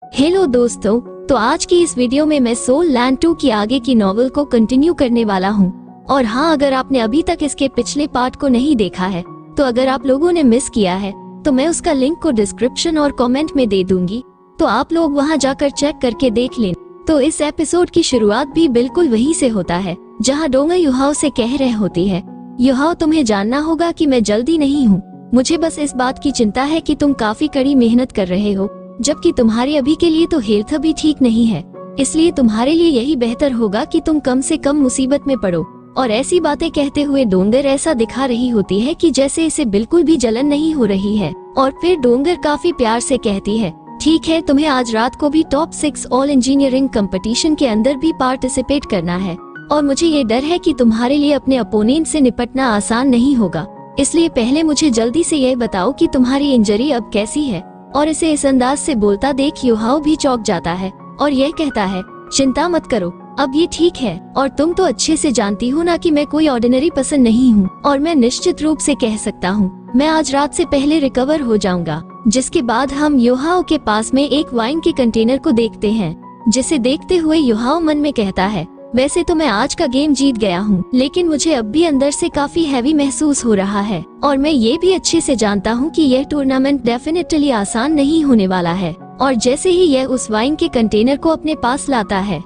Hello दोस्तों, तो आज की इस वीडियो में मैं सोल लैंड 2 की आगे की नॉवल को कंटिन्यू करने वाला हूँ। और हाँ, अगर आपने अभी तक इसके पिछले पार्ट को नहीं देखा है तो अगर आप लोगों ने मिस किया है तो मैं उसका लिंक को डिस्क्रिप्शन और कमेंट में दे दूंगी, तो आप लोग वहाँ जाकर चेक करके देख लें। तो इस एपिसोड की शुरुआत भी बिल्कुल वहीं से होता है जहाँ डोंगर युहाओ से कह रहे होती है, युहाओ तुम्हें जानना होगा कि मैं जल्दी नहीं हूँ, मुझे बस इस बात की चिंता है कि तुम काफी कड़ी मेहनत कर रहे हो, जबकि तुम्हारे अभी के लिए तो हेल्थ भी ठीक नहीं है, इसलिए तुम्हारे लिए यही बेहतर होगा कि तुम कम से कम मुसीबत में पड़ो। और ऐसी बातें कहते हुए डोंगर ऐसा दिखा रही होती है कि जैसे इसे बिल्कुल भी जलन नहीं हो रही है। और फिर डोंगर काफी प्यार से कहती है, ठीक है, तुम्हें आज रात को भी टॉप 6 ऑल इंजीनियरिंग कंपटीशन के अंदर भी पार्टिसिपेट करना है, और मुझे ये डर है कि तुम्हारे लिए अपने अपोनेंट से निपटना आसान नहीं होगा, इसलिए पहले मुझे जल्दी से यह बताओ कि तुम्हारी इंजरी अब कैसी है। और इसे इस अंदाज से बोलता देख युहाओ भी चौंक जाता है और यह कहता है, चिंता मत करो, अब ये ठीक है, और तुम तो अच्छे से जानती हो ना कि मैं कोई ऑर्डिनरी पर्सन नहीं हूँ, और मैं निश्चित रूप से कह सकता हूँ मैं आज रात से पहले रिकवर हो जाऊंगा। जिसके बाद हम युहाओ के पास में एक वाइन के कंटेनर को देखते हैं, जिसे देखते हुए युहाओ मन में कहता है, वैसे तो मैं आज का गेम जीत गया हूँ, लेकिन मुझे अब भी अंदर से काफी हैवी महसूस हो रहा है, और मैं ये भी अच्छे से जानता हूँ कि यह टूर्नामेंट डेफिनेटली आसान नहीं होने वाला है। और जैसे ही यह उस वाइन के कंटेनर को अपने पास लाता है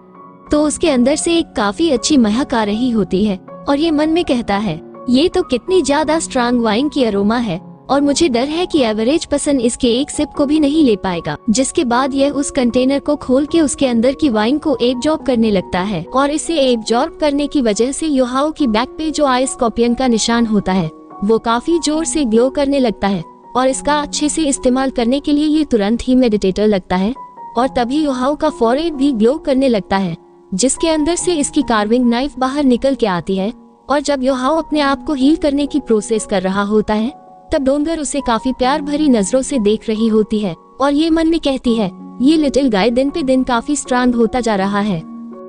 तो उसके अंदर से एक काफी अच्छी महक आ रही होती है, और ये मन में कहता है, ये तो कितनी ज्यादा स्ट्रांग वाइन की अरोमा है, और मुझे डर है कि एवरेज पर्सन इसके एक सिप को भी नहीं ले पाएगा। जिसके बाद यह उस कंटेनर को खोल के उसके अंदर की वाइन को एब्जॉर्ब करने लगता है, और इसे एब्जॉर्ब करने की वजह से युहाओ की बैक पे जो आई स्कॉर्पियन का निशान होता है वो काफी जोर से ग्लो करने लगता है, और इसका अच्छे से इस्तेमाल करने के लिए ये तुरंत ही मेडिटेटर लगता है। और तभी युहाओ का फॉरहेड भी ग्लो करने लगता है, जिसके अंदर से इसकी कार्विंग नाइफ बाहर निकल के आती है। और जब युहाओ अपने आप को हील करने की प्रोसेस कर रहा होता है तब डोंगर उसे काफी प्यार भरी नजरों से देख रही होती है, और ये मन में कहती है, ये लिटिल गाय दिन पे दिन काफी स्ट्रांग होता जा रहा है।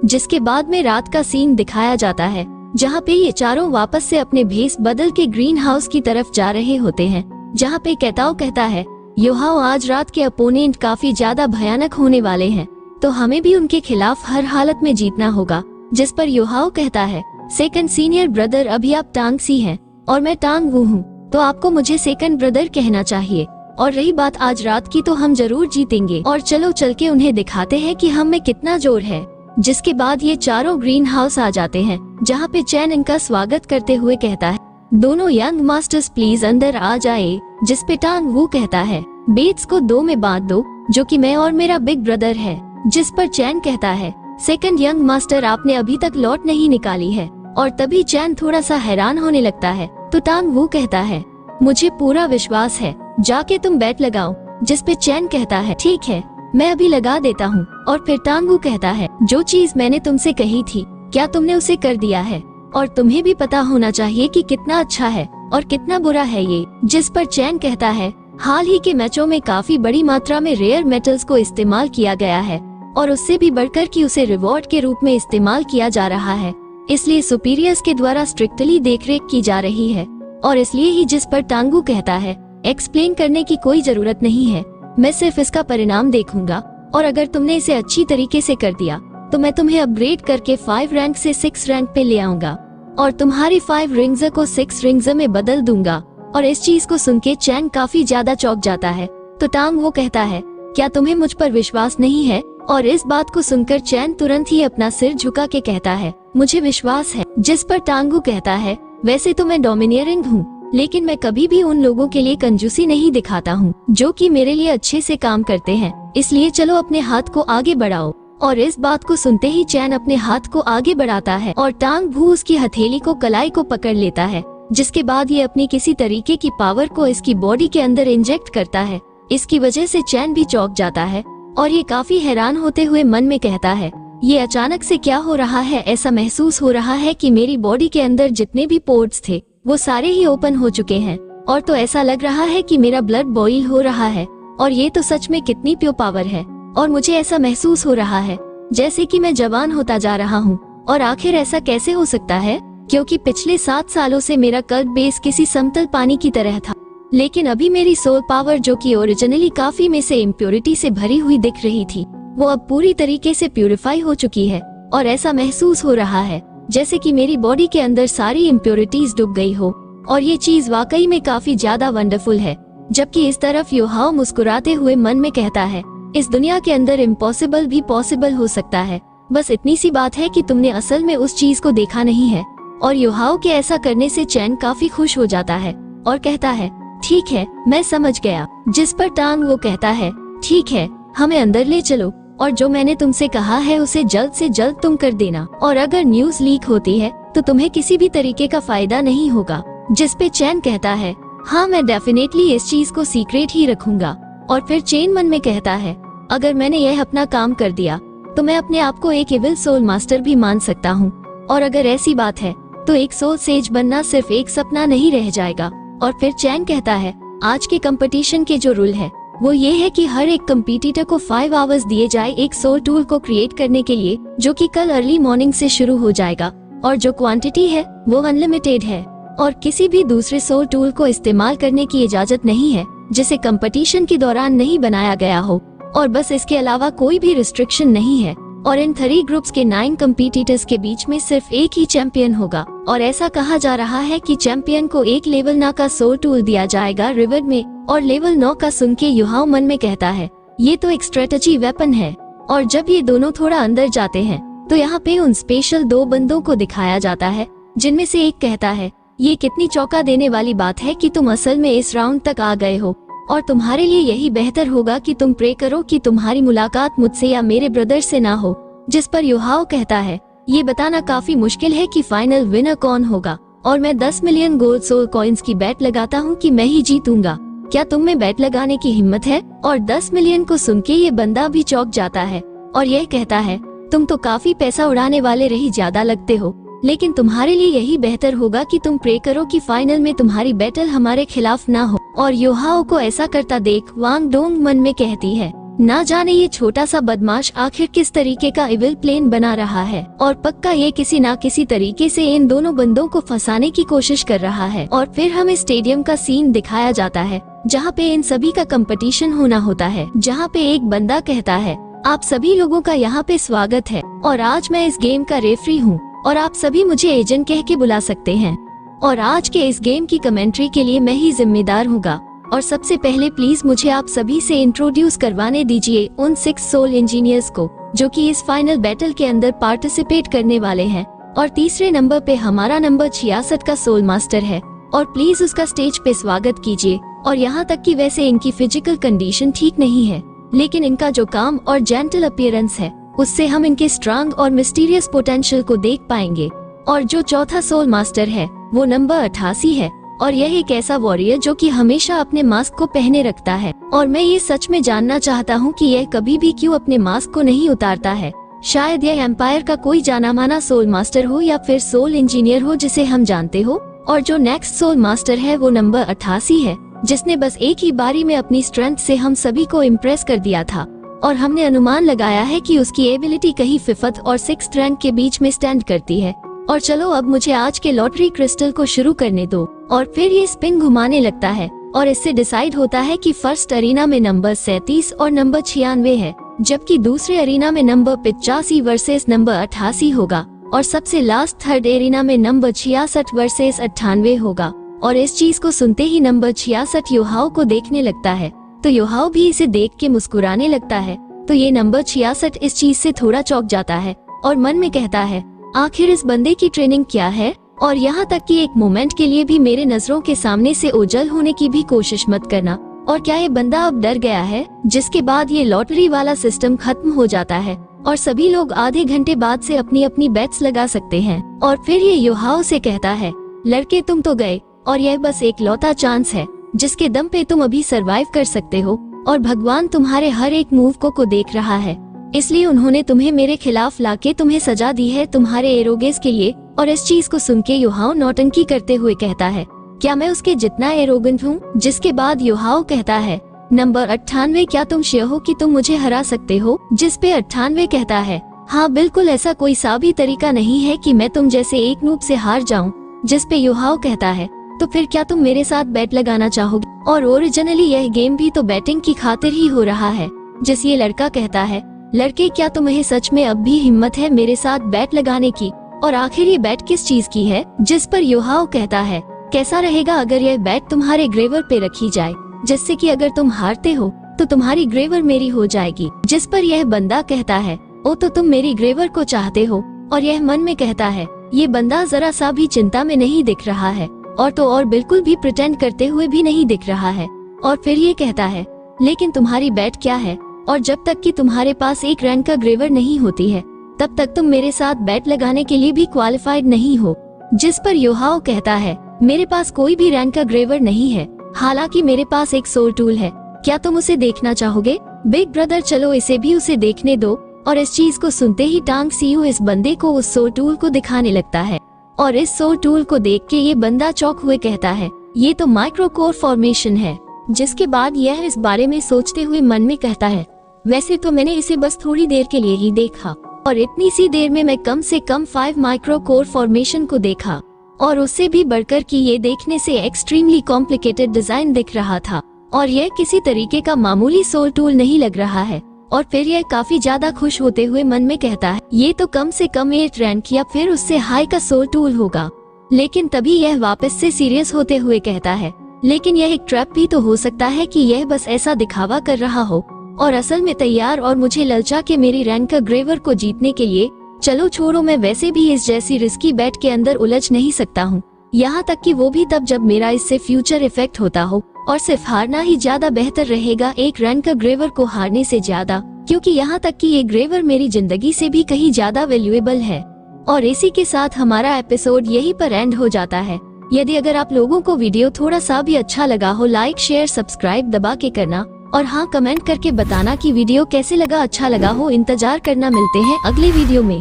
जिसके बाद में रात का सीन दिखाया जाता है जहाँ पे ये चारों वापस से अपने भेस बदल के ग्रीन हाउस की तरफ जा रहे होते हैं, जहाँ पे केताओ कहता है, युहाओ आज रात के अपोनेंट काफी ज्यादा भयानक होने वाले हैं, तो हमें भी उनके खिलाफ हर हालत में जीतना होगा। जिस पर युहाओ कहता है, सेकंड सीनियर ब्रदर अभी आप टांग सी हैं और मैं टांग वो हूँ, तो आपको मुझे सेकंड ब्रदर कहना चाहिए। और रही बात आज रात की, तो हम जरूर जीतेंगे, और चलो चल के उन्हें दिखाते हैं कि हम में कितना जोर है। जिसके बाद ये चारों ग्रीन हाउस आ जाते हैं, जहाँ पे चैन इनका स्वागत करते हुए कहता है, दोनों यंग मास्टर्स प्लीज अंदर आ जाए। जिस पे टांग वो कहता है, बेट्स को 2 में बांट दो, जो कि मैं और मेरा बिग ब्रदर है। जिस पर चैन कहता है, सेकंड यंग मास्टर आपने अभी तक लौट नहीं निकाली है। और तभी चैन थोड़ा सा हैरान होने लगता है, तो टांग वो कहता है, मुझे पूरा विश्वास है, जाके तुम बैट लगाओ। जिस पे चैन कहता है, ठीक है, मैं अभी लगा देता हूँ। और फिर टांगू कहता है, जो चीज मैंने तुमसे कही थी क्या तुमने उसे कर दिया है, और तुम्हें भी पता होना चाहिए कि कितना अच्छा है और कितना बुरा है ये। जिस पर चैन कहता है, हाल ही के मैचों में काफी बड़ी मात्रा में रेयर मेटल्स को इस्तेमाल किया गया है, और उससे भी बढ़कर कि उसे रिवॉर्ड के रूप में इस्तेमाल किया जा रहा है, इसलिए सुपीरियर्स के द्वारा स्ट्रिक्टली देखरेख की जा रही है, और इसलिए ही। जिस पर टांगू कहता है, एक्सप्लेन करने की कोई जरूरत नहीं है, मैं सिर्फ इसका परिणाम देखूंगा, और अगर तुमने इसे अच्छी तरीके से कर दिया तो मैं तुम्हें अपग्रेड करके 5 रैंक से 6 रैंक पे ले आऊंगा, और तुम्हारी 5 रिंग्स को 6 रिंग्स में बदल दूंगा। और इस चीज को सुन के चैन काफी ज्यादा चौंक जाता है, तो टांग वो कहता है, क्या तुम्हें मुझ पर विश्वास नहीं है। और इस बात को सुनकर चैन तुरंत ही अपना सिर झुका के कहता है, मुझे विश्वास है। जिस पर टांगू कहता है, वैसे तो मैं डोमिनियरिंग हूँ, लेकिन मैं कभी भी उन लोगों के लिए कंजूसी नहीं दिखाता हूँ जो कि मेरे लिए अच्छे से काम करते हैं, इसलिए चलो अपने हाथ को आगे बढ़ाओ। और इस बात को सुनते ही चैन अपने हाथ को आगे बढ़ाता है, और टांग भू उसकी हथेली को कलाई को पकड़ लेता है। जिसके बाद ये अपनी किसी तरीके की पावर को इसकी बॉडी के अंदर इंजेक्ट करता है। इसकी वजह से चैन भी चौंक जाता है, और ये काफी हैरान होते हुए मन में कहता है, ये अचानक से क्या हो रहा है। ऐसा महसूस हो रहा है कि मेरी बॉडी के अंदर जितने भी पोर्ट्स थे वो सारे ही ओपन हो चुके हैं, और तो ऐसा लग रहा है कि मेरा ब्लड बॉईल हो रहा है, और ये तो सच में कितनी प्योर पावर है। और मुझे ऐसा महसूस हो रहा है जैसे कि मैं जवान होता जा रहा हूँ, और आखिर ऐसा कैसे हो सकता है, क्योंकि पिछले 7 सालों से मेरा कल्ब बेस किसी समतल पानी की तरह था, लेकिन अभी मेरी सोल पावर, जो कि ओरिजिनली काफी में से इम्प्योरिटी से भरी हुई दिख रही थी, वो अब पूरी तरीके से प्यूरिफाई हो चुकी है। और ऐसा महसूस हो रहा है जैसे कि मेरी बॉडी के अंदर सारी इम्प्योरिटीज डूब गई हो। और ये चीज वाकई में काफी ज्यादा वंडरफुल है। जबकि इस तरफ योहाओ मुस्कुराते हुए मन में कहता है, इस दुनिया के अंदर इम्पॉसिबल भी पॉसिबल हो सकता है, बस इतनी सी बात है कि तुमने असल में उस चीज को देखा नहीं है। और योहाओ के ऐसा करने से चैन काफी खुश हो जाता है और कहता है, ठीक है, मैं समझ गया। जिस पर टांग वो कहता है, ठीक है, हमें अंदर ले चलो और जो मैंने तुमसे कहा है उसे जल्द से जल्द तुम कर देना। और अगर न्यूज लीक होती है तो तुम्हें किसी भी तरीके का फायदा नहीं होगा। जिस पे चैन कहता है, हाँ, मैं डेफिनेटली इस चीज को सीक्रेट ही रखूंगा। और फिर चैन मन में कहता है, अगर मैंने यह अपना काम कर दिया तो मैं अपने आप को एक इविल सोल मास्टर भी मान सकता हूँ। और अगर ऐसी बात है तो एक सोल सेज बनना सिर्फ एक सपना नहीं रह जाएगा। और फिर चैन कहता है, आज के कंपटीशन के जो रूल है वो ये है कि हर एक कंपटीटर को 5 आवर्स दिए जाए एक सोल टूल को क्रिएट करने के लिए, जो कि कल अर्ली मॉर्निंग से शुरू हो जाएगा। और जो क्वांटिटी है वो अनलिमिटेड है और किसी भी दूसरे सोल टूल को इस्तेमाल करने की इजाजत नहीं है जिसे कंपटीशन के दौरान नहीं बनाया गया हो। और बस इसके अलावा कोई भी रिस्ट्रिक्शन नहीं है। और इन 3 ग्रुप्स के 9 कंपटीटर्स के बीच में सिर्फ एक ही चैंपियन होगा। और ऐसा कहा जा रहा है कि चैंपियन को एक लेवल 9 का सोल टूल दिया जाएगा रिवर में। और लेवल 9 का सुन के योहाओ मन में कहता है, ये तो एक स्ट्रेटजी वेपन है। और जब ये दोनों थोड़ा अंदर जाते हैं तो यहाँ पे उन स्पेशल 2 बंदों को दिखाया जाता है, जिनमें से एक कहता है, ये कितनी चौंका देने वाली बात है कि तुम असल में इस राउंड तक आ गए हो और तुम्हारे लिए यही बेहतर होगा कि तुम प्रे करो कि तुम्हारी मुलाकात मुझसे या मेरे ब्रदर से ना हो। जिस पर योहाओ कहता है, ये बताना काफी मुश्किल है कि फाइनल विनर कौन होगा और मैं 10 मिलियन गोल्ड सोल कॉइन्स की बैट लगाता हूँ कि मैं ही जीतूंगा। क्या तुम में बैट लगाने की हिम्मत है? और 10 मिलियन को सुन के ये बंदा भी चौंक जाता है और यह कहता है, तुम तो काफी पैसा उड़ाने वाले रही ज्यादा लगते हो, लेकिन तुम्हारे लिए यही बेहतर होगा कि तुम प्रे करो कि फाइनल में तुम्हारी बैटल हमारे खिलाफ ना हो। और योहाओ को ऐसा करता देख वांग डोंग मन में कहती है, ना जाने ये छोटा सा बदमाश आखिर किस तरीके का इविल प्लान बना रहा है और पक्का ये किसी ना किसी तरीके से इन दोनों बंदों को फंसाने की कोशिश कर रहा है। और फिर हमें स्टेडियम का सीन दिखाया जाता है जहाँ पे इन सभी का कंपटीशन होना होता है, जहाँ पे एक बंदा कहता है, आप सभी लोगों का यहाँ पे स्वागत है और आज मैं इस गेम का रेफरी हूँ और आप सभी मुझे एजेंट कह के बुला सकते हैं और आज के इस गेम की कमेंट्री के लिए मैं ही जिम्मेदार हूँगा। और सबसे पहले प्लीज मुझे आप सभी से इंट्रोड्यूस करवाने दीजिए उन 6 सोल इंजीनियर्स को जो कि इस फाइनल बैटल के अंदर पार्टिसिपेट करने वाले हैं। और तीसरे नंबर पे हमारा नंबर 66 का सोल मास्टर है और प्लीज उसका स्टेज पे स्वागत कीजिए। और यहाँ तक कि वैसे इनकी फिजिकल कंडीशन ठीक नहीं है, लेकिन इनका जो काम और जेंटल अपीयरेंस है उससे हम इनके स्ट्रांग और मिस्टीरियस पोटेंशियल को देख पाएंगे। और जो चौथा सोल मास्टर है वो नंबर 88 है और यह एक ऐसा वॉरियर जो कि हमेशा अपने मास्क को पहने रखता है। और मैं ये सच में जानना चाहता हूँ कि यह कभी भी क्यों अपने मास्क को नहीं उतारता है। शायद यह एम्पायर का कोई जाना माना सोल मास्टर हो या फिर सोल इंजीनियर हो जिसे हम जानते हो। और जो नेक्स्ट सोल मास्टर है वो नंबर 88 है, जिसने बस एक ही बारी में अपनी स्ट्रेंथ से हम सभी को इम्प्रेस कर दिया था और हमने अनुमान लगाया है कि उसकी एबिलिटी कहीं 5th और 6th रैंक के बीच में स्टैंड करती है। और चलो अब मुझे आज के लॉटरी क्रिस्टल को शुरू करने दो। और फिर ये स्पिन घुमाने लगता है और इससे डिसाइड होता है कि फर्स्ट अरीना में नंबर 37 और नंबर 96 है, जबकि दूसरे अरीना में नंबर 85 वर्सेस नंबर 88 होगा और सबसे लास्ट थर्ड एरिना में नंबर 66 वर्सेस 98 होगा। और इस चीज को सुनते ही नंबर 66 योहाओ को देखने लगता है तो योहाओ भी इसे देख के मुस्कुराने लगता है। तो ये नंबर 66 इस चीज से थोड़ा चौंक जाता है और मन में कहता है, आखिर इस बंदे की ट्रेनिंग क्या है। और यहाँ तक कि एक मोमेंट के लिए भी मेरे नजरों के सामने से ओझल होने की भी कोशिश मत करना। और क्या ये बंदा अब डर गया है? जिसके बाद ये लॉटरी वाला सिस्टम खत्म हो जाता है और सभी लोग आधे घंटे बाद से अपनी अपनी बेट्स लगा सकते हैं। और फिर ये योहाओ से कहता है, लड़के तुम तो गए और यह बस एक लौता चांस है जिसके दम पे तुम अभी सरवाइव कर सकते हो और भगवान तुम्हारे हर एक मूव को देख रहा है, इसलिए उन्होंने तुम्हें मेरे खिलाफ लाके तुम्हें सजा दी है तुम्हारे एरोगेस के लिए। और इस चीज को सुन के योहाओ नौटंकी करते हुए कहता है, क्या मैं उसके जितना एरोगेंट हूँ? जिसके बाद योहाओ कहता है, नंबर 98 क्या तुम श्योर हो कि तुम मुझे हरा सकते हो? जिस पे 98 कहता है, हाँ बिल्कुल, ऐसा कोई सा भी तरीका नहीं है कि मैं तुम जैसे एक नूब से हार जाऊँ। जिस पे योहाओ कहता है, तो फिर क्या तुम मेरे साथ बेट लगाना चाहोगे? और ओरिजिनली यह गेम भी तो बैटिंग की खातिर ही हो रहा है। जिस ये लड़का कहता है, लड़के क्या तुम्हें सच में अब भी हिम्मत है मेरे साथ बैट लगाने की? और आखिर ये बैट किस चीज की है? जिस पर योहाओ कहता है, कैसा रहेगा अगर यह बैट तुम्हारे ग्रेवर पे रखी जाए, जिससे कि अगर तुम हारते हो तो तुम्हारी ग्रेवर मेरी हो जाएगी। जिस पर यह बंदा कहता है, ओ तो तुम मेरी ग्रेवर को चाहते हो? और यह मन में कहता है, ये बंदा जरा सा भी चिंता में नहीं दिख रहा है, और तो और बिल्कुल भी प्रिटेंड करते हुए भी नहीं दिख रहा है। और फिर ये कहता है, लेकिन तुम्हारी बैट क्या है? और जब तक कि तुम्हारे पास एक रैंक का ग्रेवर नहीं होती है, तब तक तुम मेरे साथ बैट लगाने के लिए भी क्वालिफाइड नहीं हो। जिस पर योहाओ कहता है, मेरे पास कोई भी रैंक का ग्रेवर नहीं है, हालांकि मेरे पास एक सोल टूल है, क्या तुम उसे देखना चाहोगे? बिग ब्रदर चलो इसे भी उसे देखने दो। और इस चीज को सुनते ही टांग सीयू इस बंदे को उस सोल टूल को दिखाने लगता है, और इस सोल टूल को देख के ये बंदा चौंक हुए कहता है, ये तो माइक्रो कोर फॉर्मेशन है। जिसके बाद यह इस बारे में सोचते हुए मन में कहता है, वैसे तो मैंने इसे बस थोड़ी देर के लिए ही देखा, और इतनी सी देर में मैं कम से कम 5 माइक्रो कोर फॉर्मेशन को देखा, और उससे भी बढ़कर कि ये देखने से एक्सट्रीमली कॉम्प्लिकेटेड डिजाइन दिख रहा था, और यह किसी तरीके का मामूली सोल टूल नहीं लग रहा है। और फिर यह काफी ज्यादा खुश होते हुए मन में कहता है, ये तो कम से कम 8 रैंक या फिर उससे हाई का सोल टूल होगा। लेकिन तभी यह वापस से सीरियस होते हुए कहता है, लेकिन यह एक ट्रैप भी तो हो सकता है कि यह बस ऐसा दिखावा कर रहा हो और असल में तैयार और मुझे ललचा के मेरी रैंक का ग्रेवर को जीतने के लिए। चलो छोड़ो, मैं वैसे भी इस जैसी रिस्की बैट के अंदर उलझ नहीं सकता हूँ, यहाँ तक कि वो भी तब जब मेरा इससे फ्यूचर इफेक्ट होता हो, और सिर्फ हारना ही ज्यादा बेहतर रहेगा एक रैंक का ग्रेवर को हारने से ज्यादा, क्योंकि यहाँ तक कि ये ग्रेवर मेरी जिंदगी से भी कहीं ज्यादा वैल्यूएबल है। और इसी के साथ हमारा एपिसोड यहीं पर एंड हो जाता है। यदि अगर आप लोगों को वीडियो थोड़ा सा भी अच्छा लगा हो, लाइक शेयर सब्सक्राइब दबा के करना, और हाँ कमेंट करके बताना कि वीडियो कैसे लगा। अच्छा लगा हो, इंतजार करना। मिलते हैं अगले वीडियो में।